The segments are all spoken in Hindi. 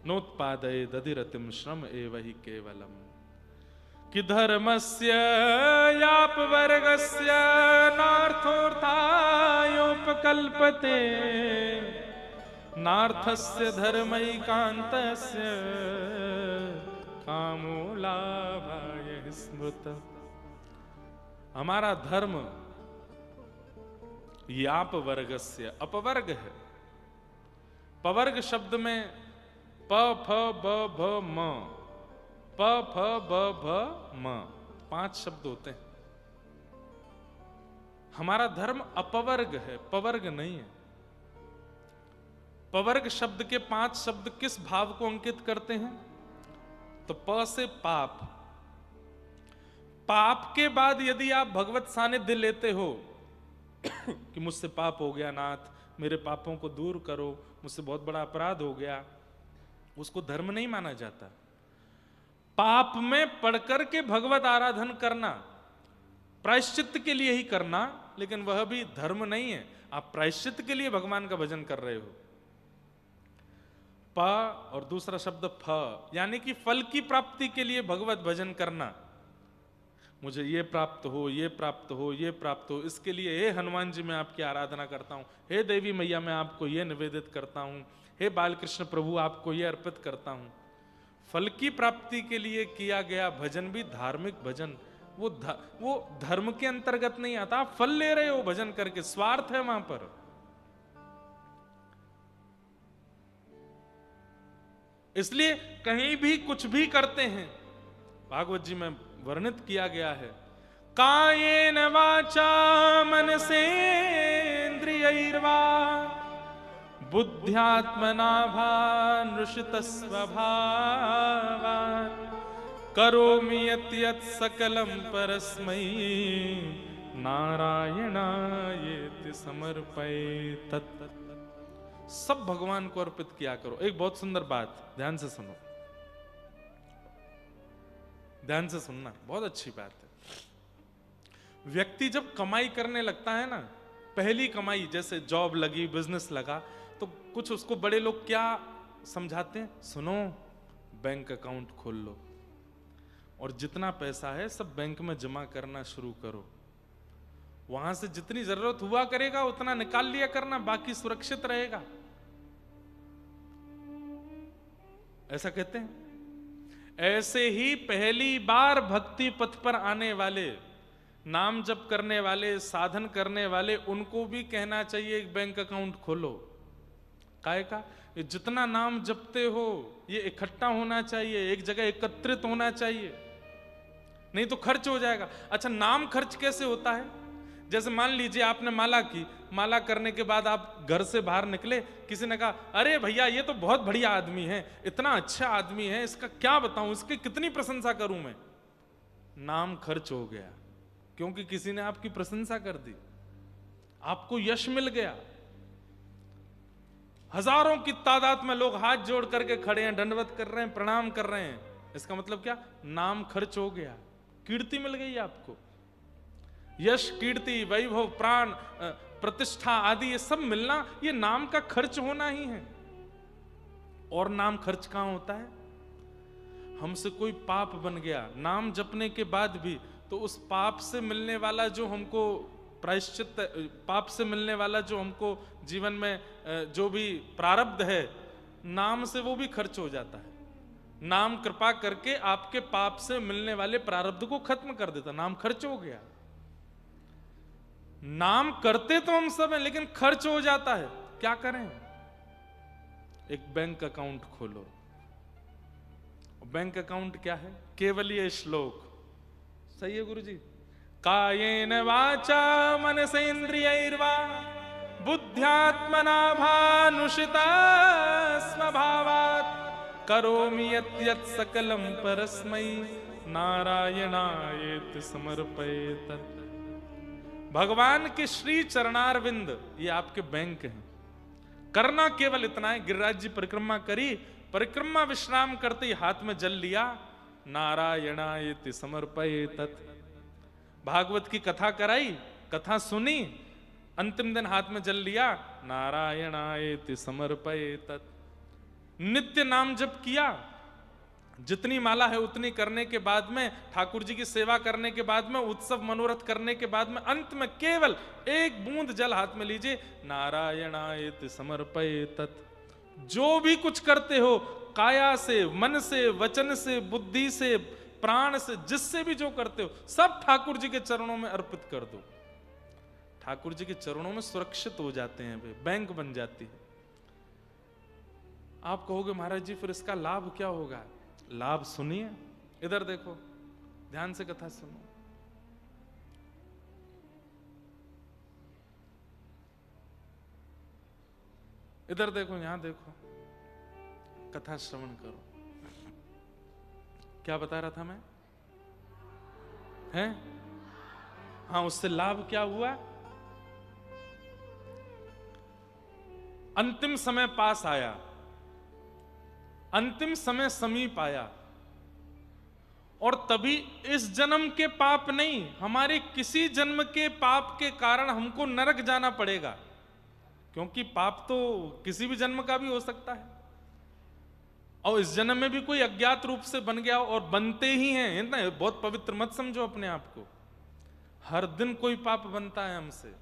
नोत्पादये दधिरतिम श्रम एव हि केवलम। कि धर्मस्य यापवर्गस्य नार्थोऽर्थायोपकल्पते नार्थस्य धर्मैकान्तस्य कामो लाभाय स्मृत। हमारा धर्म याप वर्गस्य अपवर्ग है। पवर्ग शब्द में प फ ब भ म, प फ ब भ म 5 शब्द होते हैं। हमारा धर्म अपवर्ग है, पवर्ग नहीं है। पवर्ग शब्द के 5 शब्द किस भाव को अंकित करते हैं? तो प से पाप, पाप के बाद यदि आप भगवत सानिध्य लेते हो कि मुझसे पाप हो गया नाथ, मेरे पापों को दूर करो, मुझसे बहुत बड़ा अपराध हो गया, उसको धर्म नहीं माना जाता। पाप में पढ़कर के भगवत आराधन करना, प्रायश्चित के लिए ही करना, लेकिन वह भी धर्म नहीं है। आप प्रायश्चित के लिए भगवान का भजन कर रहे हो। प और दूसरा शब्द फ, यानी कि फल की प्राप्ति के लिए भगवत भजन करना। मुझे ये प्राप्त हो, ये प्राप्त हो, ये प्राप्त हो, इसके लिए हे हनुमान जी मैं आपकी आराधना करता हूं, हे देवी मैया मैं आपको ये निवेदित करता हूं, हे बालकृष्ण प्रभु आपको ये अर्पित करता हूं। फल की प्राप्ति के लिए किया गया भजन भी धार्मिक भजन, वो धर्म के अंतर्गत नहीं आता। आप फल ले रहे हो भजन करके, स्वार्थ है वहां पर। इसलिए कहीं भी कुछ भी करते हैं, भागवत जी में वर्णित किया गया है, कायेन वाचा मनसेन्द्रियैर्वा बुद्ध्यात्मना भानुषितस्वभावात् करोमि यत् यत् सकलं परस्मै नारायणायेति समर्पयेत्। सब भगवान को अर्पित किया करो। एक बहुत सुंदर बात, ध्यान से सुनो, ध्यान से सुनना, बहुत अच्छी बात है। व्यक्ति जब कमाई करने लगता है ना, पहली कमाई, जैसे जॉब लगी, बिजनेस लगा, तो कुछ उसको बड़े लोग क्या समझाते हैं? सुनो, बैंक अकाउंट खोल लो और जितना पैसा है सब बैंक में जमा करना शुरू करो, वहां से जितनी जरूरत हुआ करेगा उतना निकाल लिया करना, बाकी सुरक्षित रहेगा, ऐसा कहते हैं। ऐसे ही पहली बार भक्ति पथ पर आने वाले, नाम जप करने वाले, साधन करने वाले, उनको भी कहना चाहिए एक बैंक अकाउंट खोलो। काहे का? जितना नाम जपते हो ये इकट्ठा होना चाहिए, एक जगह एकत्रित होना चाहिए, नहीं तो खर्च हो जाएगा। अच्छा, नाम खर्च कैसे होता है? जैसे मान लीजिए आपने माला की, माला करने के बाद आप घर से बाहर निकले, किसी ने कहा अरे भैया ये तो बहुत बढ़िया आदमी है, इतना अच्छा आदमी है, इसका क्या बताऊं, इसकी कितनी प्रशंसा करूं मैं। नाम खर्च हो गया, क्योंकि किसी ने आपकी प्रशंसा कर दी, आपको यश मिल गया। हजारों की तादाद में लोग हाथ जोड़ करके खड़े हैं, दंडवत कर रहे हैं, प्रणाम कर रहे हैं, इसका मतलब क्या? नाम खर्च हो गया, कीर्ति मिल गई आपको। यश, कीर्ति, वैभव, प्राण, प्रतिष्ठा आदि ये सब मिलना, ये नाम का खर्च होना ही है। और नाम खर्च कहां होता है? हमसे कोई पाप बन गया नाम जपने के बाद भी, तो उस पाप से मिलने वाला जो हमको प्रायश्चित, पाप से मिलने वाला जो हमको जीवन में जो भी प्रारब्ध है, नाम से वो भी खर्च हो जाता है। नाम कृपा करके आपके पाप से मिलने वाले प्रारब्ध को खत्म कर देता, नाम खर्च हो गया। नाम करते तो हम सब हैं, लेकिन खर्च हो जाता है, क्या करें? एक बैंक अकाउंट खोलो। बैंक अकाउंट क्या है? केवल ये श्लोक सही है गुरुजी? कायेन वाचा मनसेन्द्रियैर्वा बुद्ध्यात्मना भानुषिता स्वभावात् करोमि यत् यत् सकलं परस्मै नारायणायेति समर्पयेत्। भगवान के श्री चरणारविंद ये आपके बैंक हैं। करना केवल इतना है, गिरिराज जी परिक्रमा करी, परिक्रमा विश्राम करते ही हाथ में जल लिया, नारायणायेति समर्पयेत्। भागवत की कथा कराई, कथा सुनी, अंतिम दिन हाथ में जल लिया, नारायणायेति समर्पयेत्। नित्य नाम जप किया, जितनी माला है उतनी करने के बाद में, ठाकुर जी की सेवा करने के बाद में, उत्सव मनोरथ करने के बाद में, अंत में केवल एक बूंद जल हाथ में लीजिए, नारायणायेति समर्पयेतत्। जो भी कुछ करते हो, काया से, मन से, वचन से, बुद्धि से, प्राण से, जिससे भी जो करते हो, सब ठाकुर जी के चरणों में अर्पित कर दो। ठाकुर जी के चरणों में सुरक्षित हो जाते हैं वे, बैंक बन जाती है। आप कहोगे महाराज जी फिर इसका लाभ क्या होगा? लाभ सुनिए, इधर देखो, ध्यान से कथा सुनो। इधर देखो, यहां देखो, कथा श्रवण करो। क्या बता रहा था मैं? हैं? हाँ, उससे लाभ क्या हुआ? अंतिम समय पास आया, अंतिम समय समीप आया, और तभी इस जन्म के पाप नहीं, हमारे किसी जन्म के पाप के कारण हमको नरक जाना पड़ेगा, क्योंकि पाप तो किसी भी जन्म का भी हो सकता है, और इस जन्म में भी कोई अज्ञात रूप से बन गया और बनते ही हैं ना। बहुत पवित्र मत समझो अपने आप को, हर दिन कोई पाप बनता है हमसे,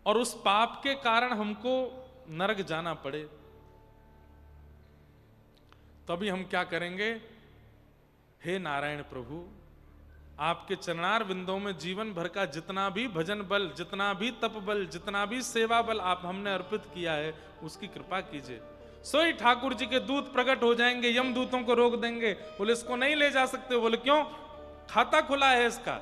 और उस पाप के कारण हमको नरक जाना पड़े, तभी हम क्या करेंगे? हे नारायण प्रभु, आपके चरणार बिंदों में जीवन भर का जितना भी भजन बल, जितना भी तप बल, जितना भी सेवा बल आप हमने अर्पित किया है, उसकी कृपा कीजिए। सोई ठाकुर जी के दूत प्रकट हो जाएंगे, यम दूतों को रोक देंगे, बोले इसको नहीं ले जा सकते। बोले क्यों? खाता खुला है इसका,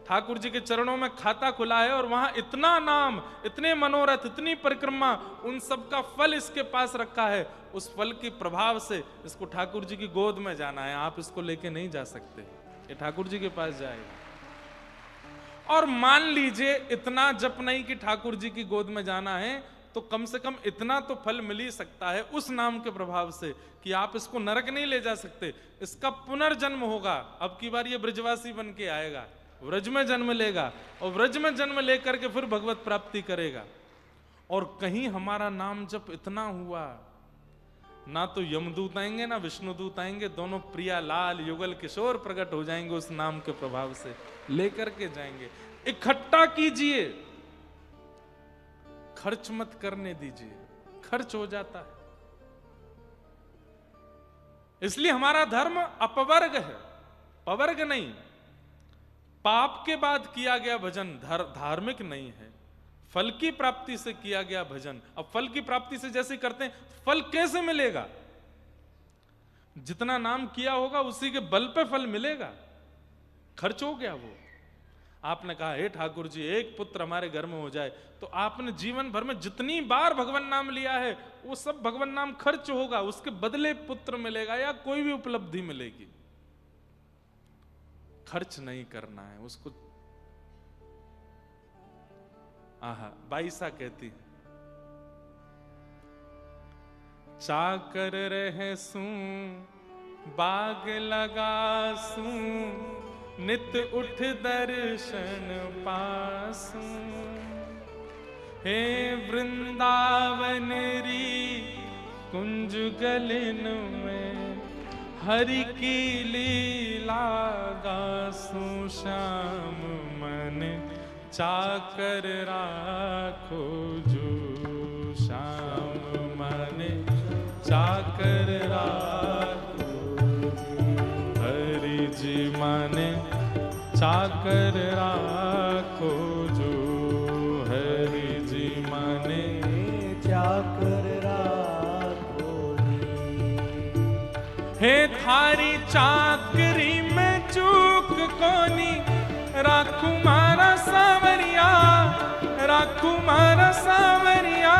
ठाकुर जी के चरणों में खाता खुला है, और वहां इतना नाम, इतने मनोरथ, इतनी परिक्रमा, उन सब का फल इसके पास रखा है। उस फल के प्रभाव से इसको ठाकुर जी की गोद में जाना है, आप इसको लेके नहीं जा सकते, ये ठाकुर जी के पास जाएगा। और मान लीजिए इतना जप नहीं कि ठाकुर जी की गोद में जाना है, तो कम से कम इतना तो फल मिल ही सकता है उस नाम के प्रभाव से कि आप इसको नरक नहीं ले जा सकते, इसका पुनर्जन्म होगा। अब की बार ये ब्रजवासी बन के आएगा, व्रज में जन्म लेगा, और व्रज में जन्म लेकर के फिर भगवत प्राप्ति करेगा। और कहीं हमारा नाम जप इतना हुआ, ना तो यमदूत आएंगे ना विष्णुदूत आएंगे, दोनों प्रिया लाल युगल किशोर प्रकट हो जाएंगे, उस नाम के प्रभाव से लेकर के जाएंगे। इकट्ठा कीजिए, खर्च मत करने दीजिए, खर्च हो जाता है। इसलिए हमारा धर्म अपवर्ग है, पवर्ग नहीं। पाप के बाद किया गया भजन धार्मिक नहीं है, फल की प्राप्ति से किया गया भजन। अब फल की प्राप्ति से जैसे करते हैं, फल कैसे मिलेगा? जितना नाम किया होगा उसी के बल पे फल मिलेगा, खर्च हो गया वो। आपने कहा हे ठाकुर जी एक पुत्र हमारे घर में हो जाए, तो आपने जीवन भर में जितनी बार भगवान नाम लिया है वो सब भगवान नाम खर्च होगा, उसके बदले पुत्र मिलेगा या कोई भी उपलब्धि मिलेगी। खर्च नहीं करना है उसको। आहा, बाईसा कहती है, चाकर रहसू बाग लगासू, नित उठ दर्शन पासू। हे वृंदावन री कुंज गलिन में, हरि की लीला गासू। श्याम मन चाकर राखो जो, श्याम मन चाकर राखो। हरि जी मन चाकर राखो जो, हरि जी मन चाकर राखो। हे थारी चाकरी में चूक कोनी, राखू मारा सावरिया, राखू मारा सावरिया।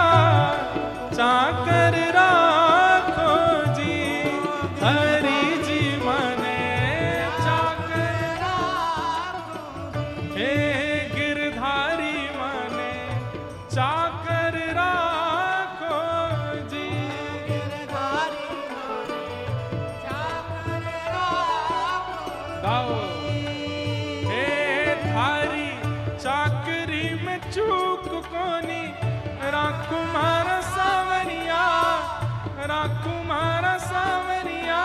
चाकर राखो जी, हरि जी मने चाकर राखो। हे गिरधारी मने चाकर राखो जी, गिरधारी मने चाकर राखो। गाओ। चाकरी में चूक कोनी, राखू मारा सावरिया, राखू मारा सावरिया